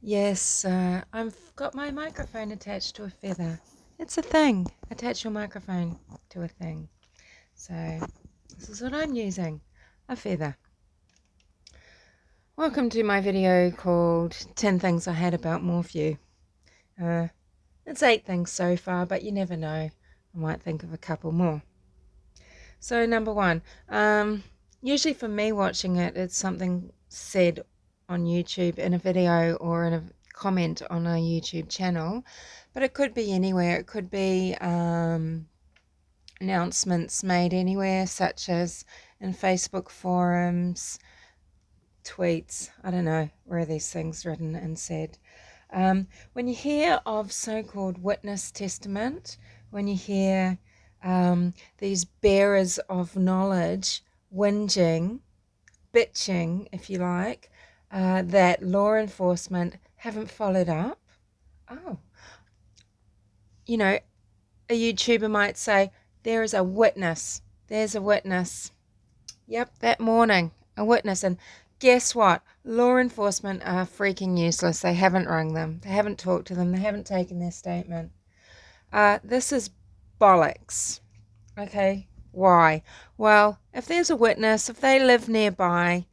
Yes, I've got my microphone attached to a feather. It's a thing. Attach your microphone to a thing. So this is what I'm using, a feather. Welcome to my video called 10 Things I Hate About Morphew. It's 8 things so far, but you never know. I might think of a couple more. So number 1, usually for me watching it, it's something said on YouTube in a video or in a comment on a YouTube channel, but it could be anywhere. It could be announcements made anywhere, such as in Facebook forums, tweets. I don't know where these things written and said. When you hear of so-called witness testament, when you hear these bearers of knowledge whinging, bitching, if you like, that law enforcement haven't followed up. Oh, you know, a YouTuber might say, there is a witness. There's a witness. Yep, that morning, a witness. And guess what? Law enforcement are freaking useless. They haven't rung them. They haven't talked to them. They haven't taken their statement. This is bollocks. Okay, why? Well, if there's a witness, if they live nearby,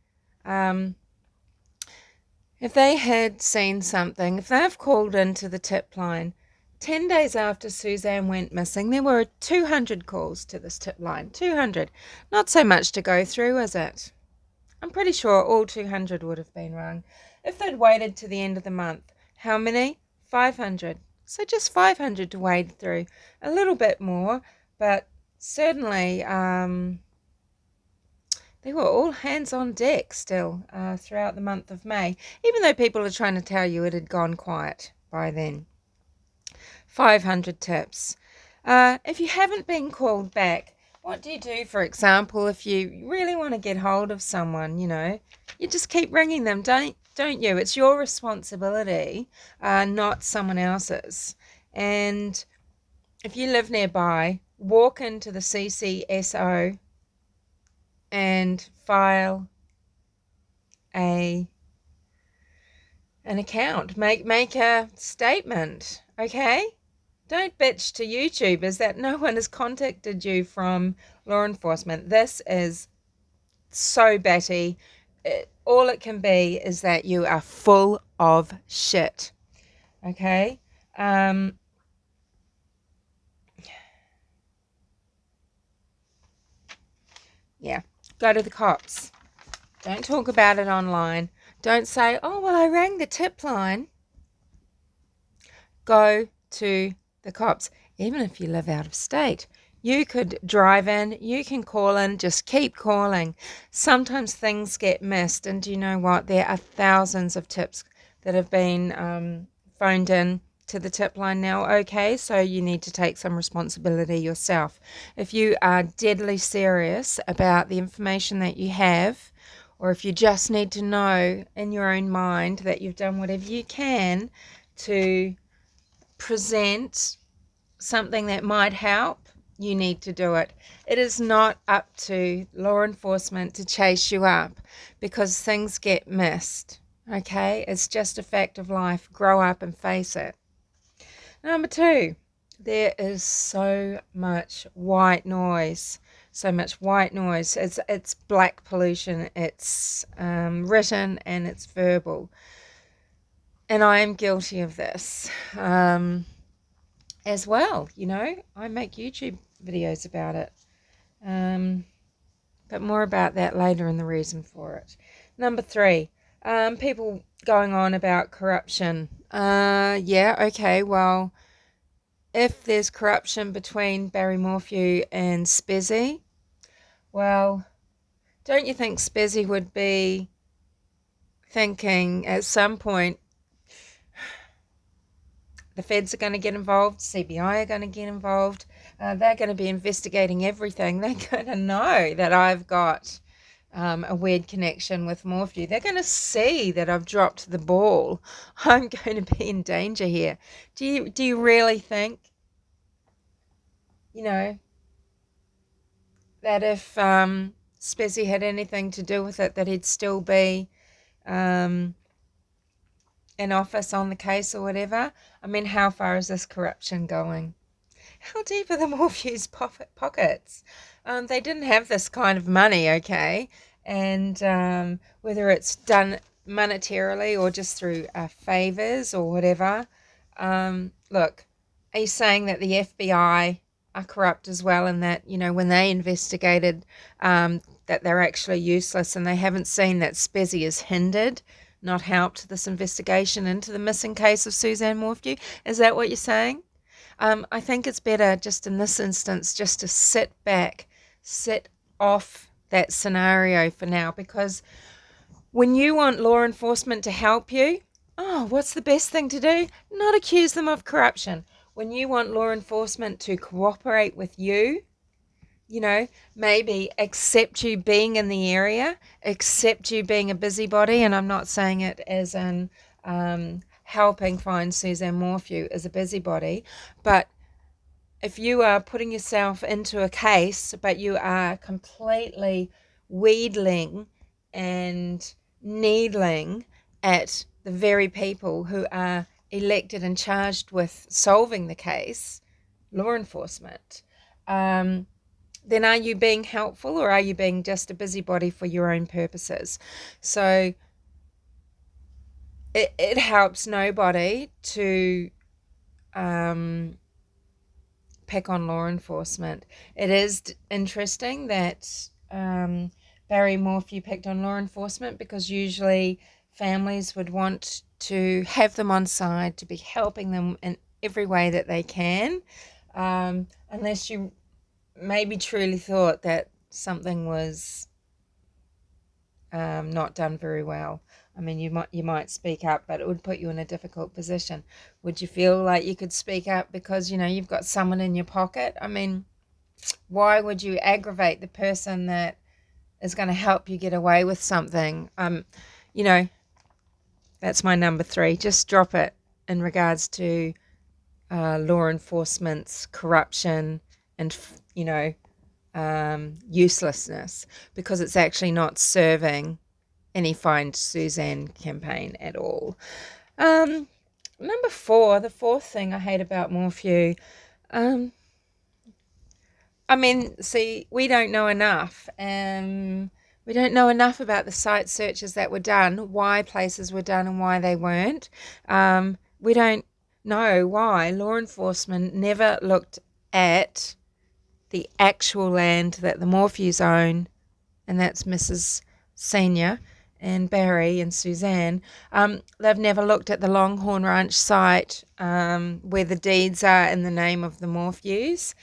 if they had seen something, if they've called into the tip line, 10 days after Suzanne went missing, there were 200 calls to this tip line. 200. Not so much to go through, is it? I'm pretty sure all 200 would have been rung. If they'd waited to the end of the month, how many? 500. So just 500 to wade through. A little bit more, but certainly they were all hands on deck still throughout the month of May, even though people are trying to tell you it had gone quiet by then. 500 tips. If you haven't been called back, what do you do, for example, if you really want to get hold of someone, you just keep ringing them, don't you? It's your responsibility, not someone else's. And if you live nearby, walk into the CCSO and file an account. Make a statement, okay? Don't bitch to YouTubers that no one has contacted you from law enforcement. This is so batty. All it can be is that you are full of shit. Okay? Yeah. Go to the cops. Don't talk about it online. Don't say, oh, well, I rang the tip line. Go to the cops, even if you live out of state. You could drive in, you can call in, just keep calling. Sometimes things get missed, and do you know what? There are thousands of tips that have been phoned in to the tip line now. Okay, so you need to take some responsibility yourself. If you are deadly serious about the information that you have, or if you just need to know in your own mind that you've done whatever you can to present something that might help, you need to do it. It is not up to law enforcement to chase you up because things get missed. Okay, it's just a fact of life. Grow up and face it. Number 2, there is so much white noise. So much white noise. It's black pollution. It's written and it's verbal. And I am guilty of this as well. I make YouTube videos about it. But more about that later and the reason for it. Number 3, people going on about corruption. Yeah, okay, well, if there's corruption between Barry Morphew and Spezzy, well, don't you think Spezzy would be thinking at some point, the feds are going to get involved, CBI are going to get involved, they're going to be investigating everything. They're going to know that I've got a weird connection with Morphew. They're going to see that I've dropped the ball. I'm going to be in danger here. Do you really think, that if Spezzy had anything to do with it, that he'd still be in office on the case or whatever. I mean, how far is this corruption going? How deep are the Morphews' pockets? They didn't have this kind of money, okay? And whether it's done monetarily or just through favors or whatever. Look, are you saying that the FBI are corrupt as well, and that, you know, when they investigated, that they're actually useless, and they haven't seen that Spezzy has hindered, not helped, this investigation into the missing case of Suzanne Morphew? Is that what you're saying? I think it's better just in this instance just to sit back, sit off that scenario for now, because when you want law enforcement to help you, oh, what's the best thing to do? Not accuse them of corruption. When you want law enforcement to cooperate with you, you know, maybe accept you being in the area, accept you being a busybody, and I'm not saying it as in helping find Suzanne Morphew as a busybody, but if you are putting yourself into a case, but you are completely wheedling and needling at the very people who are elected and charged with solving the case, law enforcement, then are you being helpful, or are you being just a busybody for your own purposes? So it helps nobody to pick on law enforcement. It is interesting that Barry Morphew picked on law enforcement, because usually families would want to have them on side, to be helping them in every way that they can, unless you maybe truly thought that something was not done very well. I mean, you might speak up, but it would put you in a difficult position. Would you feel like you could speak up because, you know, you've got someone in your pocket? I mean, why would you aggravate the person that is going to help you get away with something? You know, that's my number 3. Just drop it in regards to law enforcement's corruption and, you know, uselessness, because it's actually not serving any Find Suzanne campaign at all. Number 4, the fourth thing I hate about Morphew, I mean, see, we don't know enough. We don't know enough about the site searches that were done, why places were done and why they weren't. We don't know why law enforcement never looked at the actual land that the Morphews own, and that's Mrs. Senior and Barry and Suzanne. They've never looked at the Longhorn Ranch site, where the deeds are in the name of the Morphews,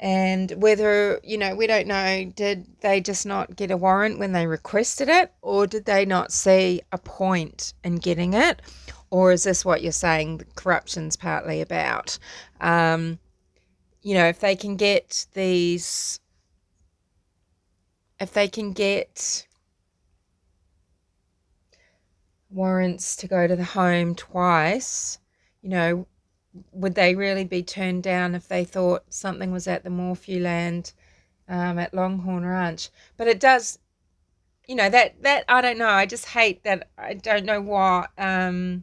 and whether, you know, we don't know, did they just not get a warrant when they requested it, or did they not see a point in getting it, or is this what you're saying the corruption's partly about? You know, if they can get warrants to go to the home twice, you know, would they really be turned down if they thought something was at the Morphew land at Longhorn Ranch? But it does, you know, that I don't know. I just hate that. I don't know what. I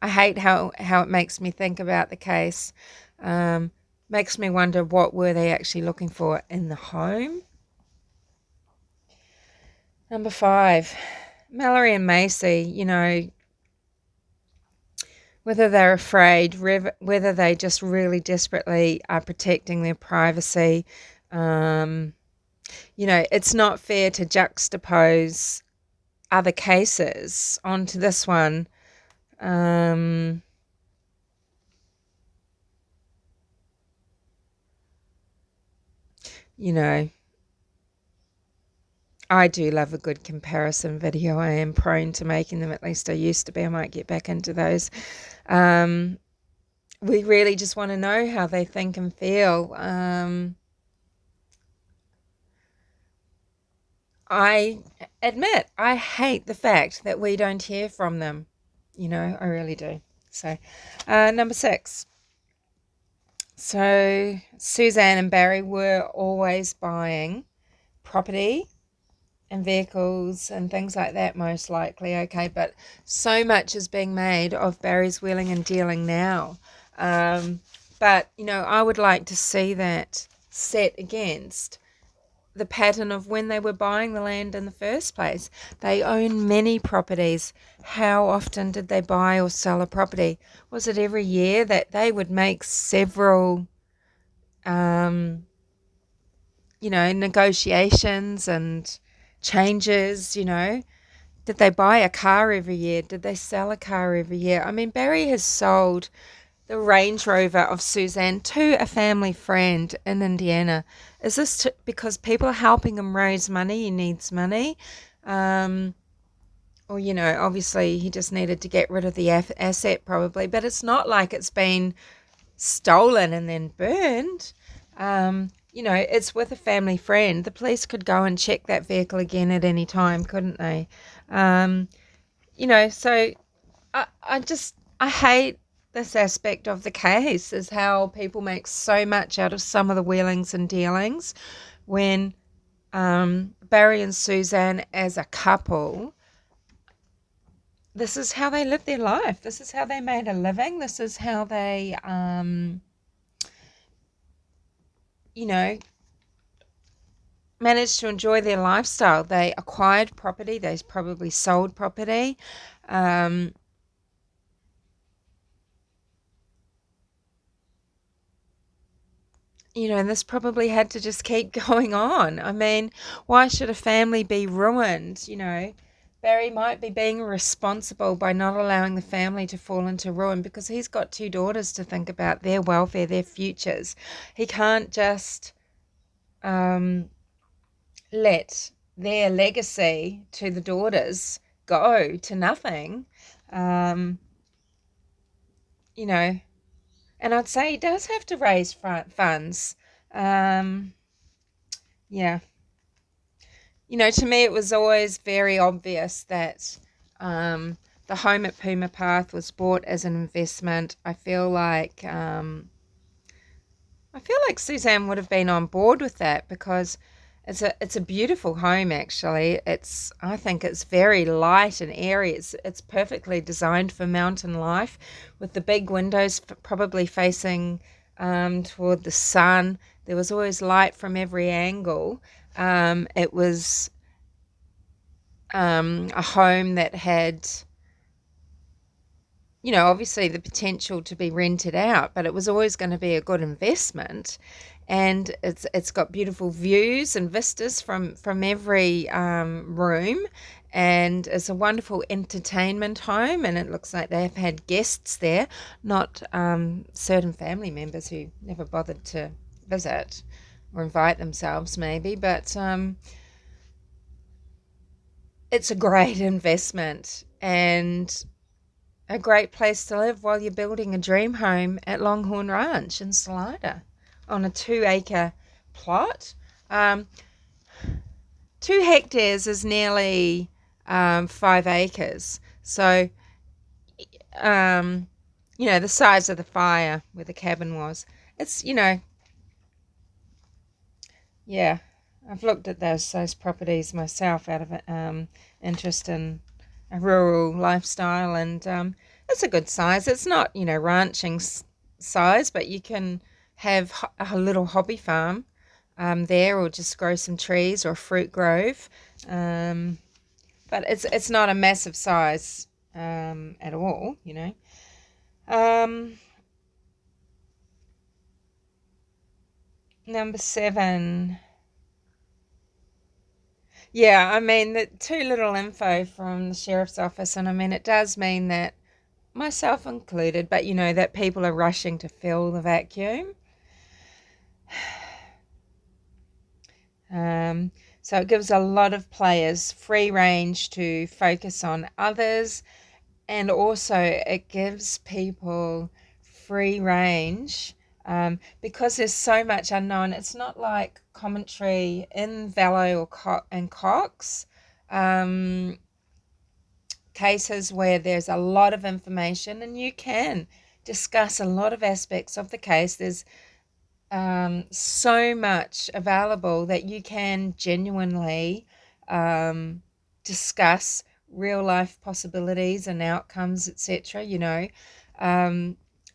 hate how it makes me think about the case. Makes me wonder, what were they actually looking for in the home? Number 5, Mallory and Macy, you know, whether they're afraid, whether they just really desperately are protecting their privacy. You know, it's not fair to juxtapose other cases onto this one. You know, I do love a good comparison video. I am prone to making them, at least I used to be. I might get back into those. We really just want to know how they think and feel. I admit I hate the fact that we don't hear from them. You know, I really do. So, number 6. So, Suzanne and Barry were always buying property and vehicles and things like that, most likely. Okay, but so much is being made of Barry's wheeling and dealing now. But, I would like to see that set against the pattern of when they were buying the land in the first place. They own many properties. How often did they buy or sell a property? Was it every year that they would make several, negotiations and changes? Did they buy a car every year? Did they sell a car every year? I mean, Barry has sold the Range Rover of Suzanne to a family friend in Indiana. Is this because people are helping him raise money? He needs money. Or, obviously he just needed to get rid of the asset probably. But it's not like it's been stolen and then burned. It's with a family friend. The police could go and check that vehicle again at any time, couldn't they? So I hate this aspect of the case, is how people make so much out of some of the wheelings and dealings when Barry and Suzanne as a couple, this is how they lived their life. This is how they made a living. This is how they, managed to enjoy their lifestyle. They acquired property. They probably sold property. And this probably had to just keep going on. I mean, why should a family be ruined? Barry might be being responsible by not allowing the family to fall into ruin because he's got 2 daughters to think about, their welfare, their futures. He can't just let their legacy to the daughters go to nothing. And I'd say he does have to raise funds. Yeah. To me, it was always very obvious that the home at Puma Path was bought as an investment. I feel like Suzanne would have been on board with that because it's a beautiful home. Actually, I think it's very light and airy. It's perfectly designed for mountain life, with the big windows probably facing toward the sun. There was always light from every angle. It was a home that had, obviously the potential to be rented out, but it was always going to be a good investment. And it's got beautiful views and vistas from every room, and it's a wonderful entertainment home. And it looks like they've had guests there, not certain family members who never bothered to visit or invite themselves, maybe, but it's a great investment and a great place to live while you're building a dream home at Longhorn Ranch in Salida on a 2-acre plot. 2 hectares is nearly 5 acres. So, the size of the fire where the cabin was. It's, yeah, I've looked at those properties myself out of interest in a rural lifestyle, and it's a good size. It's not, ranching size, but you can have a little hobby farm there, or just grow some trees or a fruit grove. But it's not a massive size at all, Number 7. Yeah, I mean, the too little info from the sheriff's office, and I mean, it does mean that, myself included, but that people are rushing to fill the vacuum. So it gives a lot of players free range to focus on others, and also it gives people free range because there's so much unknown. It's not like commentary in Vallow and Cox cases where there's a lot of information and you can discuss a lot of aspects of the case. There's so much available that you can genuinely discuss real life possibilities and outcomes, etc.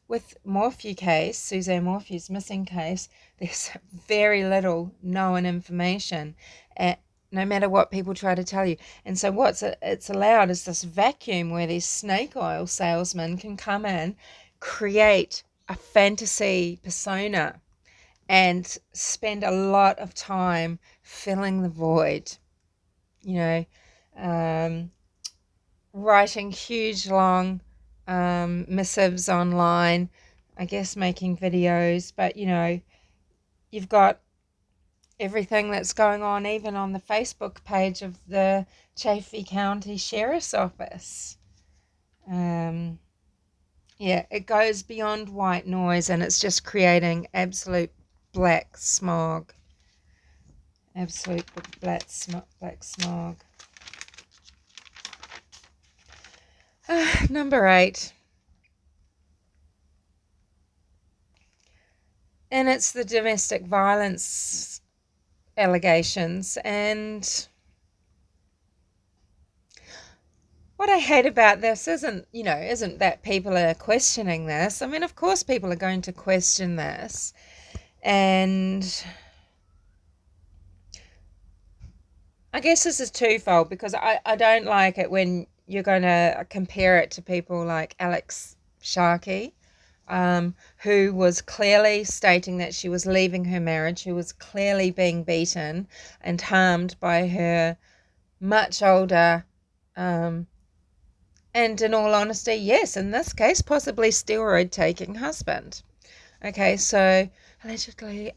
With Morphew case, Suzanne Morphew's missing case, there's very little known information, no matter what people try to tell you. And so it's allowed is this vacuum where these snake oil salesmen can come in, create a fantasy persona, and spend a lot of time filling the void, writing huge, long missives online, I guess making videos, but you've got everything that's going on even on the Facebook page of the Chaffee County Sheriff's Office. It goes beyond white noise, and it's just creating absolute black smog. Absolute black smog. Number 8. And it's the domestic violence allegations. And what I hate about this isn't that people are questioning this. I mean, of course people are going to question this. And I guess this is twofold, because I don't like it when you're going to compare it to people like Alex Sharkey, who was clearly stating that she was leaving her marriage, who was clearly being beaten and harmed by her much older, and in all honesty, yes, in this case, possibly steroid-taking husband. Okay, so allegedly.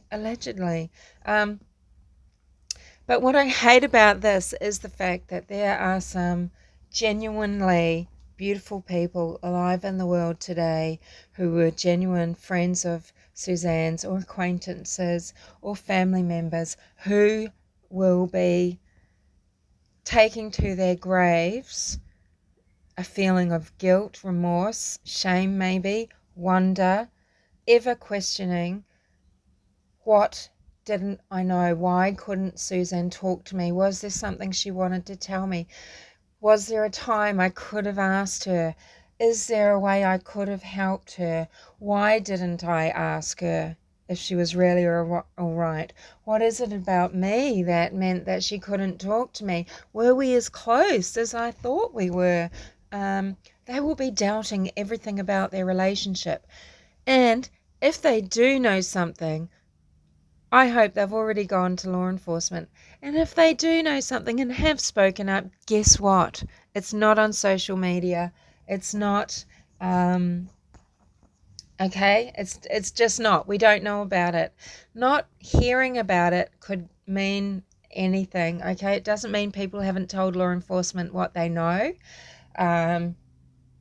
But what I hate about this is the fact that there are some genuinely beautiful people alive in the world today who were genuine friends of Suzanne's, or acquaintances, or family members, who will be taking to their graves a feeling of guilt, remorse, shame maybe, wonder, ever questioning, what didn't I know? Why couldn't Suzanne talk to me? Was there something she wanted to tell me? Was there a time I could have asked her? Is there a way I could have helped her? Why didn't I ask her if she was really all right? What is it about me that meant that she couldn't talk to me? Were we as close as I thought we were? They will be doubting everything about their relationship. And if they do know something, I hope they've already gone to law enforcement. And if they do know something and have spoken up, guess what? It's not on social media. It's not, okay? It's just not. We don't know about it. Not hearing about it could mean anything, okay? It doesn't mean people haven't told law enforcement what they know. It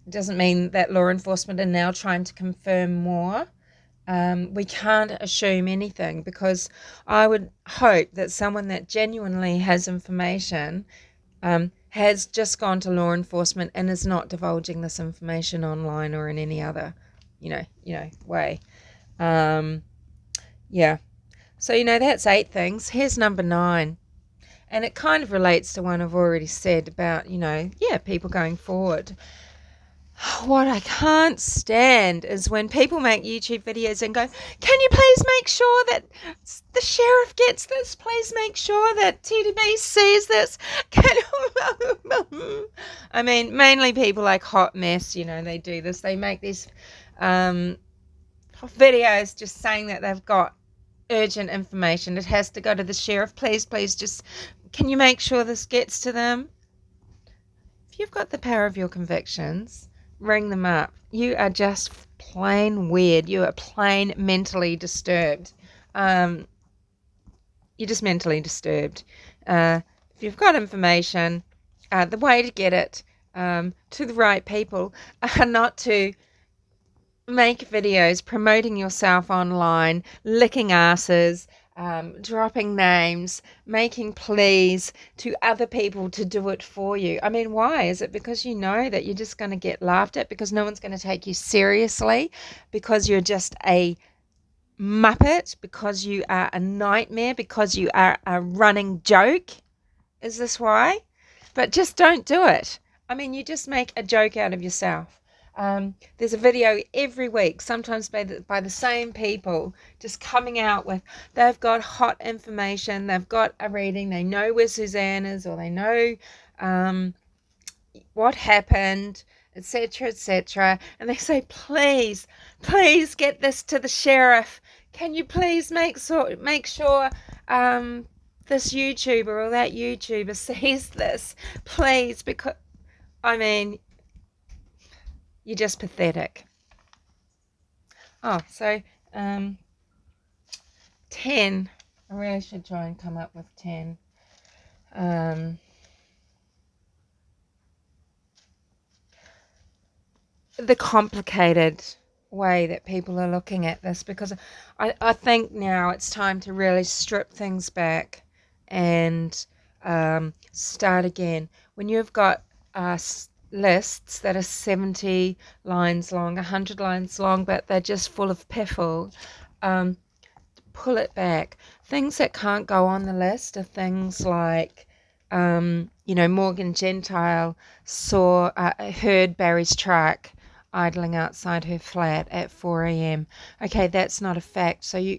doesn't mean that law enforcement are now trying to confirm more. We can't assume anything, because I would hope that someone that genuinely has information has just gone to law enforcement and is not divulging this information online or in any other, way. So, that's 8 things. Here's number 9. And it kind of relates to one I've already said about, people going forward. What I can't stand is when people make YouTube videos and go, can you please make sure that the sheriff gets this? Please make sure that TDB sees this. I mean, mainly people like Hot Mess, they do this. They make these videos just saying that they've got urgent information. It has to go to the sheriff. Please, just, can you make sure this gets to them? If you've got the power of your convictions, ring them up. You are just plain weird. You are plain mentally disturbed. You're just mentally disturbed. If you've got information, the way to get it to the right people are not to make videos promoting yourself online, licking asses, dropping names, making pleas to other people to do it for you. I mean, why? Is it because you know that you're just going to get laughed at, because no one's going to take you seriously, because you're just a muppet, because you are a nightmare, because you are a running joke? Is this why? But just don't do it. I mean, you just make a joke out of yourself. There's a video every week, sometimes by the same people, just coming out with, they've got hot information, they've got a reading, they know where Suzanne is, or they know what happened, etc., etc. And they say, please get this to the sheriff. Can you please make sure this YouTuber or that YouTuber sees this, please? Because, I mean, you're just pathetic. Oh, so 10. I really should try and come up with 10. The complicated way that people are looking at this, because I think now it's time to really strip things back and start again. When you've got lists that are 70 lines long, 100 lines long, but they're just full of piffle, pull it back. Things that can't go on the list are things like, Morgan Gentile heard Barry's truck idling outside her flat at 4 a.m. Okay, that's not a fact. So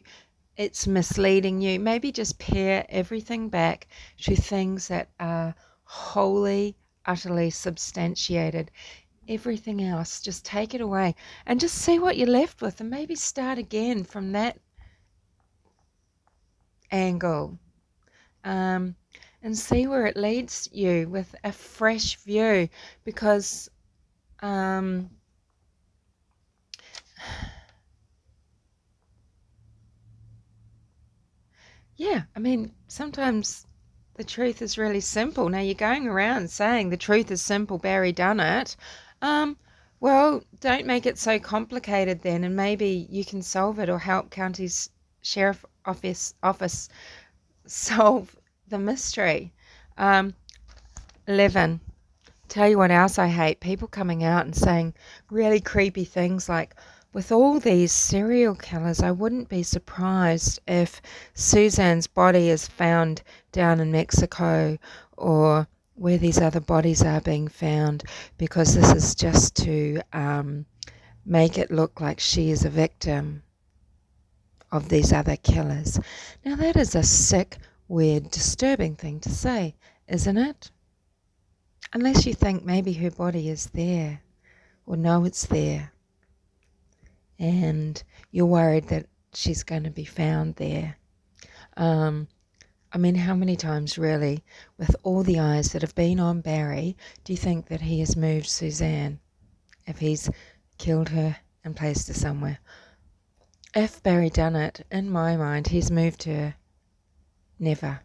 it's misleading you. Maybe just pare everything back to things that are wholly, utterly substantiated. Everything else, just take it away and just see what you're left with, and maybe start again from that angle, and see where it leads you with a fresh view. Because I mean, sometimes the truth is really simple. Now, you're going around saying the truth is simple, Barry done it. Well, don't make it so complicated then, and maybe you can solve it, or help county's sheriff office solve the mystery. 11. Tell you what else I hate. People coming out and saying really creepy things like, with all these serial killers, I wouldn't be surprised if Suzanne's body is found down in Mexico, or where these other bodies are being found, because this is just to make it look like she is a victim of these other killers. Now, that is a sick, weird, disturbing thing to say, isn't it? Unless you think maybe her body is there, or know it's there, and you're worried that she's going to be found there. I mean, how many times really, with all the eyes that have been on Barry, do you think that he has moved Suzanne, if he's killed her and placed her somewhere? If Barry done it, in my mind, he's moved her. Never.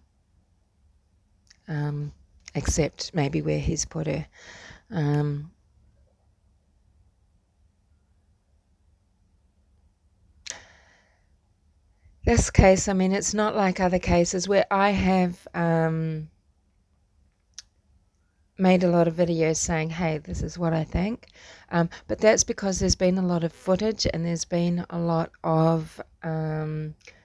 Except maybe where he's put her. This case, I mean, it's not like other cases where I have made a lot of videos saying, hey, this is what I think. But that's because there's been a lot of footage, and there's been a lot of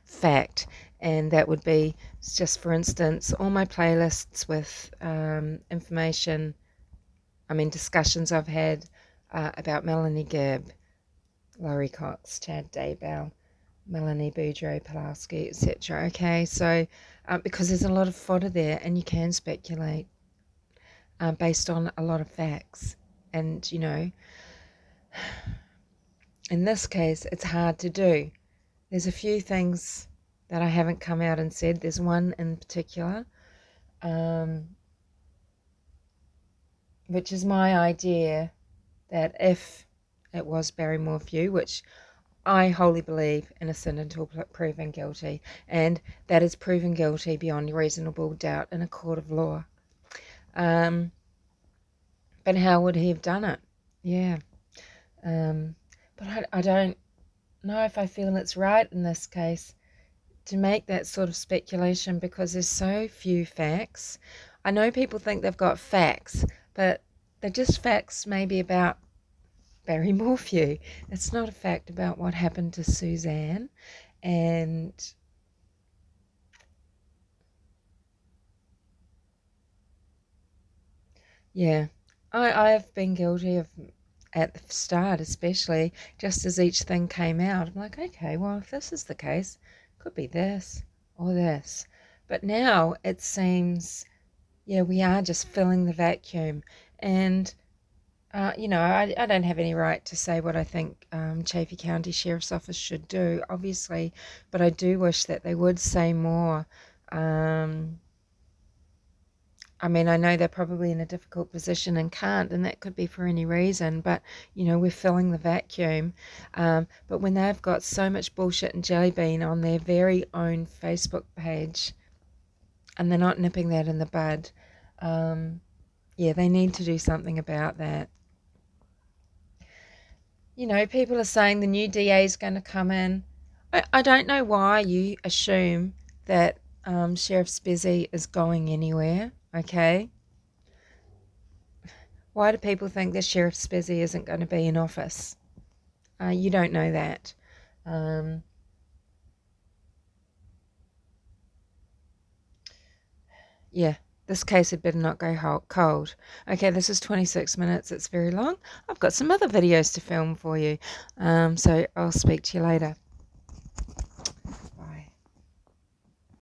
fact. And that would be, just for instance, all my playlists with information, discussions I've had about Melanie Gibb, Laurie Cox, Chad Daybell, Melanie Boudreau, Pulaski, etc. Okay, so because there's a lot of fodder there, and you can speculate based on a lot of facts. And, in this case, it's hard to do. There's a few things that I haven't come out and said. There's one in particular, which is my idea that if it was Barry Morphew, which I wholly believe innocent until proven guilty, and that is proven guilty beyond reasonable doubt in a court of law. But how would he have done it? Yeah. But I don't know if I feel it's right in this case to make that sort of speculation, because there's so few facts. I know people think they've got facts, but they're just facts maybe about Barry Morphew. It's not a fact about what happened to Suzanne. And Yeah. I've been guilty of, at the start especially, just as each thing came out, I'm like, okay, well, if this is the case, could be this or this. But now it seems, yeah, we are just filling the vacuum. And, I don't have any right to say what I think Chaffey County Sheriff's Office should do, obviously, but I do wish that they would say more. Um, I mean, I know they're probably in a difficult position and can't, and that could be for any reason, but, we're filling the vacuum. But when they've got so much bullshit and jelly bean on their very own Facebook page and they're not nipping that in the bud, yeah, they need to do something about that. People are saying the new DA is going to come in. I don't know why you assume that Sheriff Spizzy is going anywhere, okay? Why do people think that Sheriff Spizzy isn't going to be in office? You don't know that. Um, yeah, this case had better not go cold. Okay, this is 26 minutes. It's very long. I've got some other videos to film for you. So I'll speak to you later.